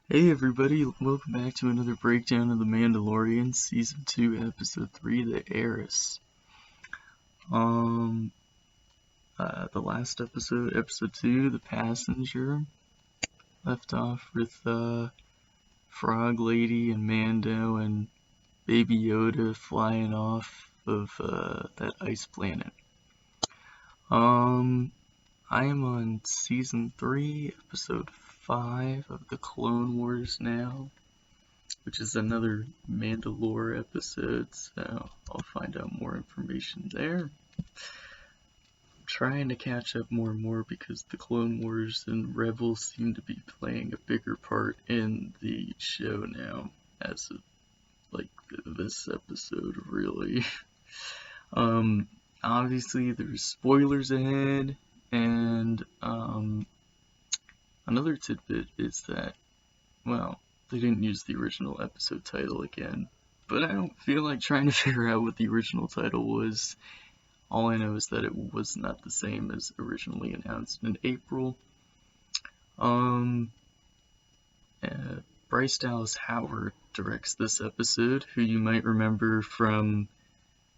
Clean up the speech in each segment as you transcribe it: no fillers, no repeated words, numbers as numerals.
Hey everybody, welcome back to another breakdown of The Mandalorian, Season 2, Episode 3, The Heiress. Um, the last episode, Episode 2, The Passenger, left off with, Frog Lady and Mando and Baby Yoda flying off of, that ice planet. I am on Season 3, Episode 5 of The Clone Wars now, which is another Mandalore episode, so I'll find out more information there. I'm trying to catch up more and more because the Clone Wars and Rebels seem to be playing a bigger part in the show now, as of, like, this episode, really. Obviously there's spoilers ahead, and, another tidbit is that, well, they didn't use the original episode title again, but I don't feel like trying to figure out what the original title was. All I know is that it was not the same as originally announced in April. Bryce Dallas Howard directs this episode, who you might remember from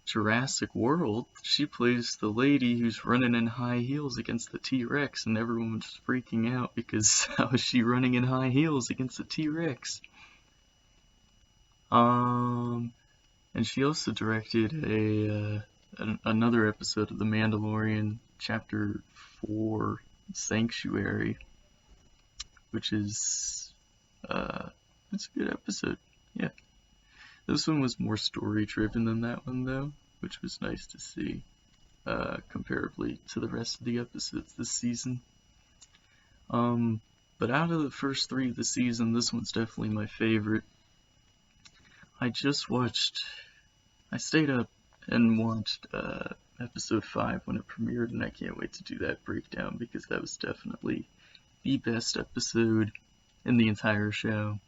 Jurassic World. She plays the lady who's running in high heels against the T-Rex, and everyone's freaking out because how is she running in high heels against the T-Rex? And she also directed another episode of The Mandalorian, Chapter 4, Sanctuary, which is, it's a good episode, yeah. This one was more story-driven than that one, though, which was nice to see, comparably to the rest of the episodes this season. But out of the first 3 of the season, this one's definitely my favorite. I stayed up and watched episode 5 when it premiered, and I can't wait to do that breakdown because that was definitely the best episode in the entire show.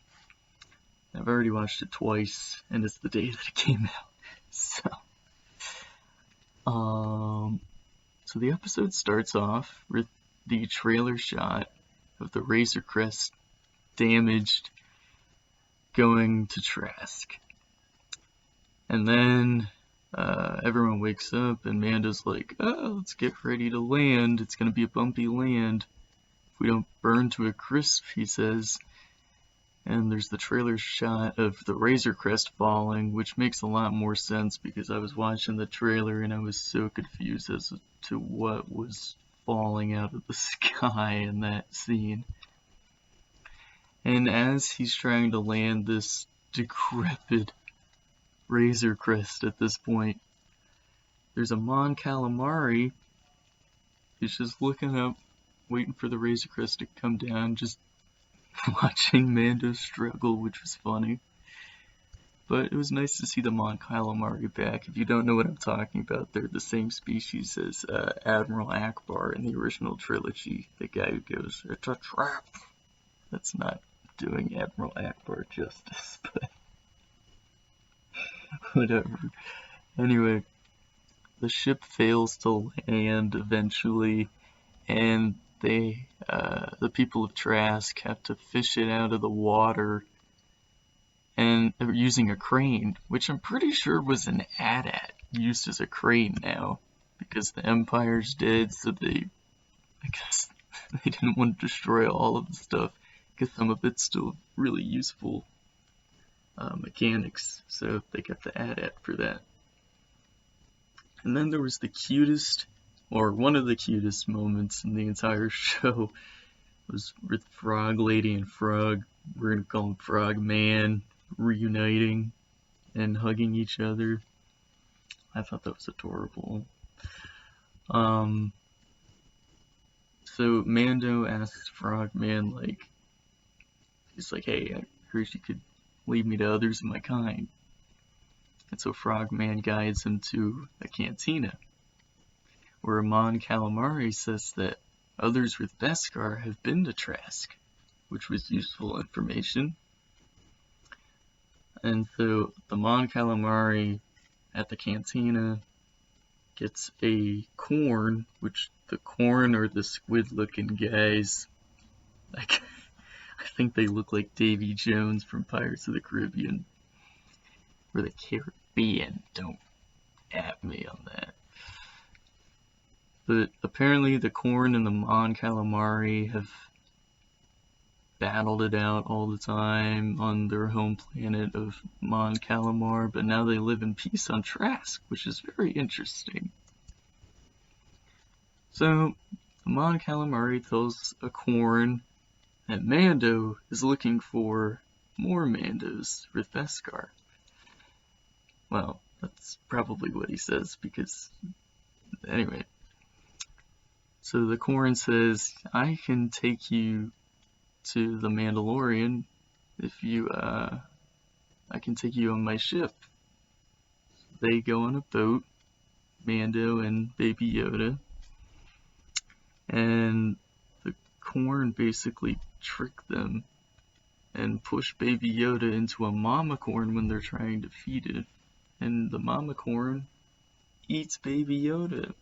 I've already watched it twice, and it's the day that it came out. So the episode starts off with the trailer shot of the Razor Crest damaged going to Trask. And then everyone wakes up and Mando's like, oh, let's get ready to land. It's going to be a bumpy land. If we don't burn to a crisp, he says. And there's the trailer shot of the Razor Crest falling, which makes a lot more sense because I was watching the trailer and I was so confused as to what was falling out of the sky in that scene. And as he's trying to land this decrepit Razor Crest at this point, there's a Mon Calamari who's just looking up, waiting for the Razor Crest to come down, just watching Mando struggle, which was funny. But it was nice to see the Mon Calamari back. If you don't know what I'm talking about, they're the same species as Admiral Akbar in the original trilogy. The guy who goes, "It's a trap." That's not doing Admiral Akbar justice, but whatever. Anyway, the ship fails to land eventually, and the people of Trask have to fish it out of the water, and they're using a crane, which I'm pretty sure was an AT-AT used as a crane now, because the Empire's dead, so I guess they didn't want to destroy all of the stuff, because some of it's still really useful mechanics, so they got the AT-AT for that. And then there was the cutest, or one of the cutest moments in the entire show, was with Frog Lady and Frog, we're gonna call him Frog Man, reuniting and hugging each other. I thought that was adorable. So Mando asks Frog Man, he's like, hey, I heard you could lead me to others of my kind. And so Frog Man guides him to a cantina, where Mon Calamari says that others with Beskar have been to Trask, which was useful information. And so the Mon Calamari at the cantina gets a corn, which the corn are the squid looking guys. I think they look like Davy Jones from Pirates of the Caribbean. Or the Caribbean, don't at me on that. But apparently the Corn and the Mon Calamari have battled it out all the time on their home planet of Mon Calamar, but now they live in peace on Trask, which is very interesting. So, the Mon Calamari tells a Corn that Mando is looking for more Mandos with Beskar. Well, that's probably what he says, because, anyway. So the Corn says, I can take you to the Mandalorian if you, I can take you on my ship. They go on a boat, Mando and Baby Yoda, and the Corn basically trick them and push Baby Yoda into a Mama Corn when they're trying to feed it, and the Mama Corn eats Baby Yoda.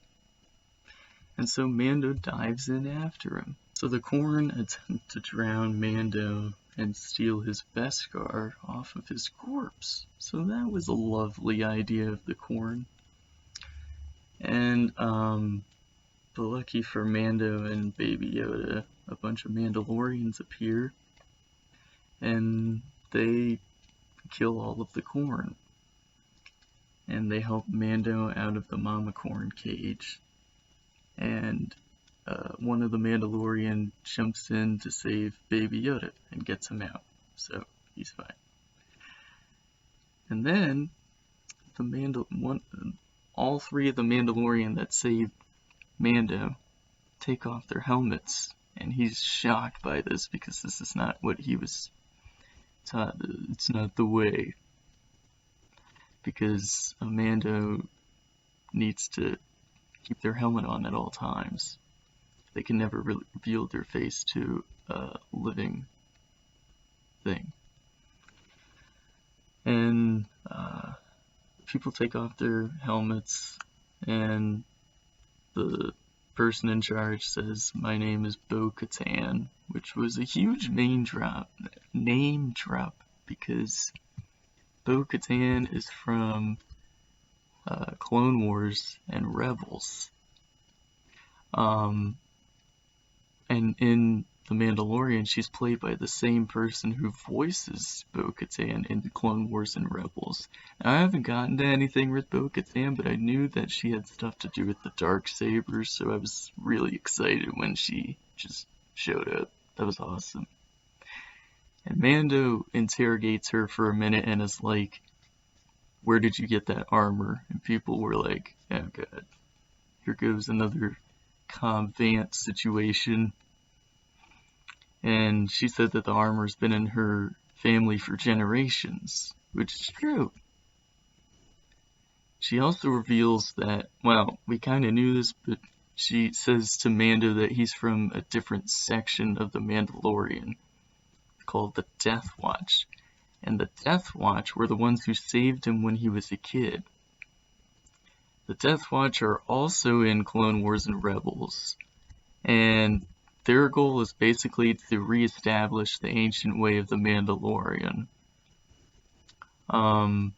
And so Mando dives in after him. So the Corn attempt to drown Mando and steal his Beskar off of his corpse. So that was a lovely idea of the Corn. And, but lucky for Mando and Baby Yoda, a bunch of Mandalorians appear, and they kill all of the Corn. And they help Mando out of the Mama Corn cage. And one of the Mandalorian jumps in to save Baby Yoda and gets him out, so he's fine. And then all three of the Mandalorian that saved Mando take off their helmets, and he's shocked by this because this is not what he was taught. It's not the way, because Mando needs to keep their helmet on at all times. They can never reveal their face to a living thing. And people take off their helmets, and the person in charge says, my name is Bo-Katan, which was a huge name drop, because Bo-Katan is from Clone Wars and Rebels. And in The Mandalorian, she's played by the same person who voices Bo-Katan in Clone Wars and Rebels. Now, I haven't gotten to anything with Bo-Katan, but I knew that she had stuff to do with the Darksabers, so I was really excited when she just showed up. That was awesome. And Mando interrogates her for a minute and is like, where did you get that armor? And people were like, oh god, here goes another Cobb Vanth situation. And she said that the armor's been in her family for generations, which is true. She also reveals that, well, we kind of knew this, but she says to Mando that he's from a different section of the Mandalorian called the Death Watch. And the Death Watch were the ones who saved him when he was a kid. The Death Watch are also in Clone Wars and Rebels, and their goal is basically to reestablish the ancient way of the Mandalorian. But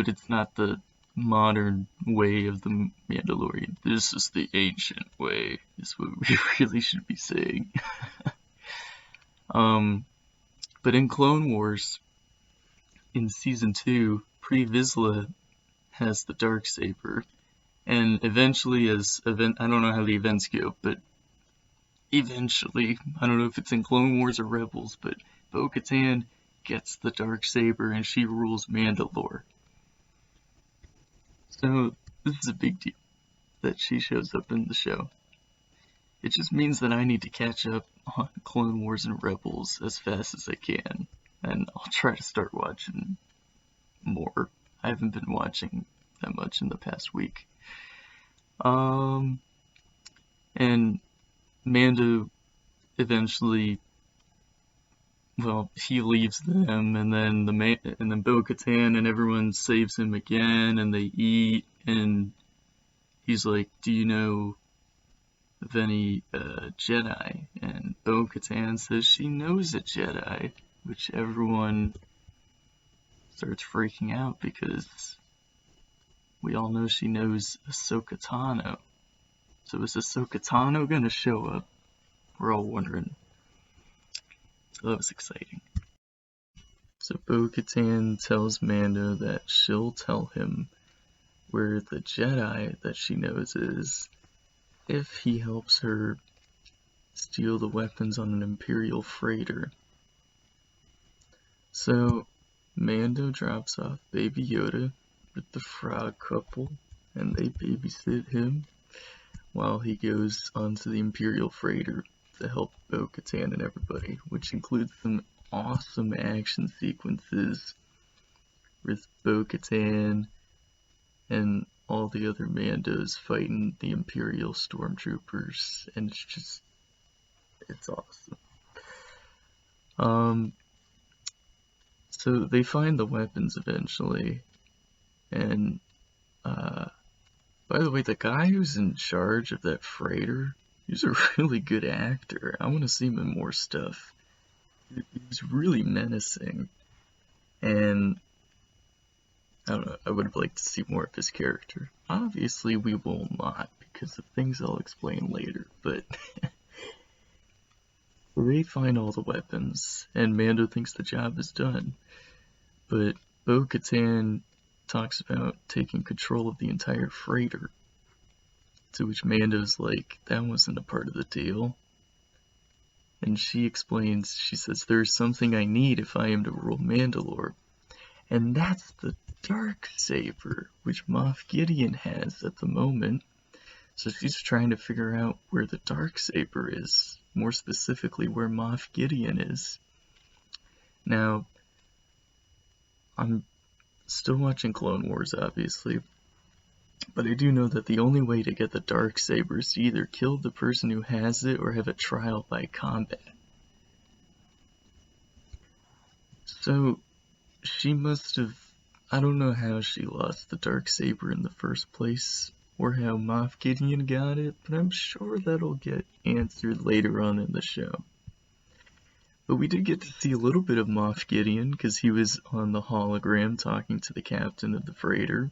it's not the modern way of the Mandalorian. This is the ancient way, is what we really should be saying. But in Clone Wars, in Season 2, Pre Vizsla has the Darksaber, and eventually I don't know how the events go, but eventually, I don't know if it's in Clone Wars or Rebels, but Bo-Katan gets the Darksaber and she rules Mandalore. So, this is a big deal that she shows up in the show. It just means that I need to catch up on Clone Wars and Rebels as fast as I can, and I'll try to start watching more. I haven't been watching that much in the past week. And Mando eventually, well, he leaves them, and then Bo-Katan and everyone saves him again, and they eat, and he's like, do you know of any Jedi, and Bo-Katan says she knows a Jedi, which everyone starts freaking out because we all know she knows Ahsoka Tano. So is Ahsoka Tano gonna show up? We're all wondering. So that was exciting. So Bo-Katan tells Mando that she'll tell him where the Jedi that she knows is if he helps her steal the weapons on an Imperial freighter. So Mando drops off Baby Yoda with the frog couple, and they babysit him while he goes onto the Imperial freighter to help Bo-Katan and everybody, which includes some awesome action sequences with Bo-Katan and all the other Mandos fighting the Imperial stormtroopers, and it's awesome. So they find the weapons eventually, and by the way, the guy who's in charge of that freighter, he's a really good actor. I want to see him in more stuff. He's really menacing, and I don't know, I would have liked to see more of his character. Obviously, we will not, because of things I'll explain later, but they find all the weapons, and Mando thinks the job is done. But Bo-Katan talks about taking control of the entire freighter, to which Mando's like, that wasn't a part of the deal. And she explains, she says, there's something I need if I am to rule Mandalore, and that's the Darksaber, which Moff Gideon has at the moment. So she's trying to figure out where the Darksaber is, more specifically where Moff Gideon is. Now, I'm still watching Clone Wars, obviously, but I do know that the only way to get the Darksaber is to either kill the person who has it or have a trial by combat. So, she must have, I don't know how she lost the Darksaber in the first place, or how Moff Gideon got it, but I'm sure that'll get answered later on in the show. But we did get to see a little bit of Moff Gideon, because he was on the hologram talking to the captain of the freighter.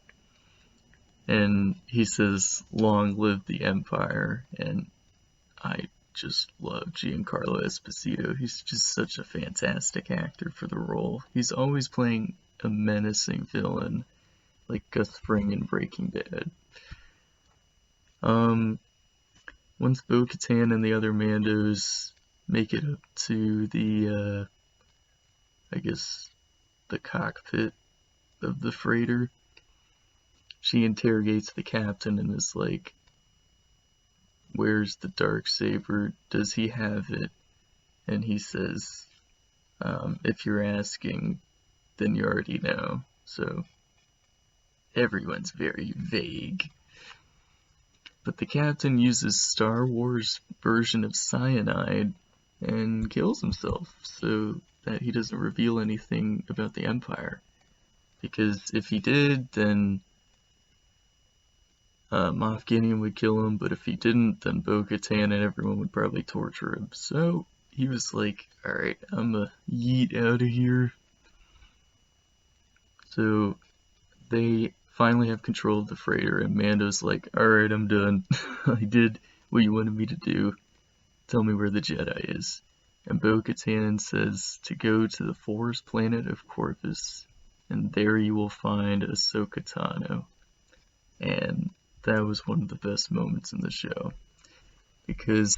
And he says, long live the Empire, and I just love Giancarlo Esposito. He's just such a fantastic actor for the role. He's always playing a menacing villain, like Gus Fring in Breaking Bad. Once Bo-Katan and the other Mandos make it up to the, I guess, the cockpit of the freighter, she interrogates the captain and is like, where's the Darksaber? Does he have it? And he says, if you're asking, then you already know. So, everyone's very vague. But the captain uses Star Wars version of cyanide and kills himself so that he doesn't reveal anything about the Empire. Because if he did, then Moff Gideon would kill him, but if he didn't, then Bo-Katan and everyone would probably torture him. So he was like, alright, I'm gonna yeet out of here. So they finally have control of the freighter, and Mando's like, alright, I'm done. I did what you wanted me to do. Tell me where the Jedi is. And Bo-Katan says to go to the forest planet of Corvus, and there you will find Ahsoka Tano. And that was one of the best moments in the show, because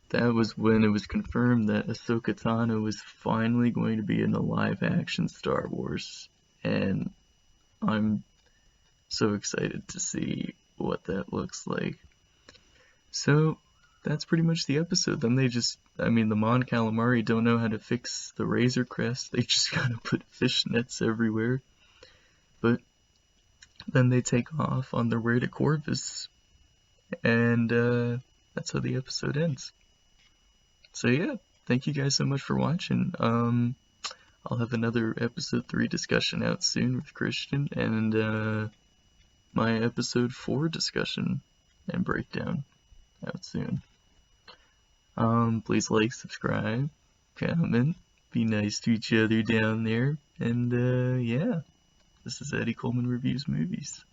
that was when it was confirmed that Ahsoka Tano was finally going to be in a live-action Star Wars, and I'm so excited to see what that looks like. So, that's pretty much the episode. Then they just, the Mon Calamari don't know how to fix the Razor Crest. They just gotta put fishnets everywhere. But then they take off on their way to Corvus, and that's how the episode ends. So yeah, thank you guys so much for watching. I'll have another episode 3 discussion out soon with Christian, and my episode 4 discussion and breakdown. out soon. Please like, subscribe, comment, be nice to each other down there, and yeah, this is Eddie Coleman Reviews Movies.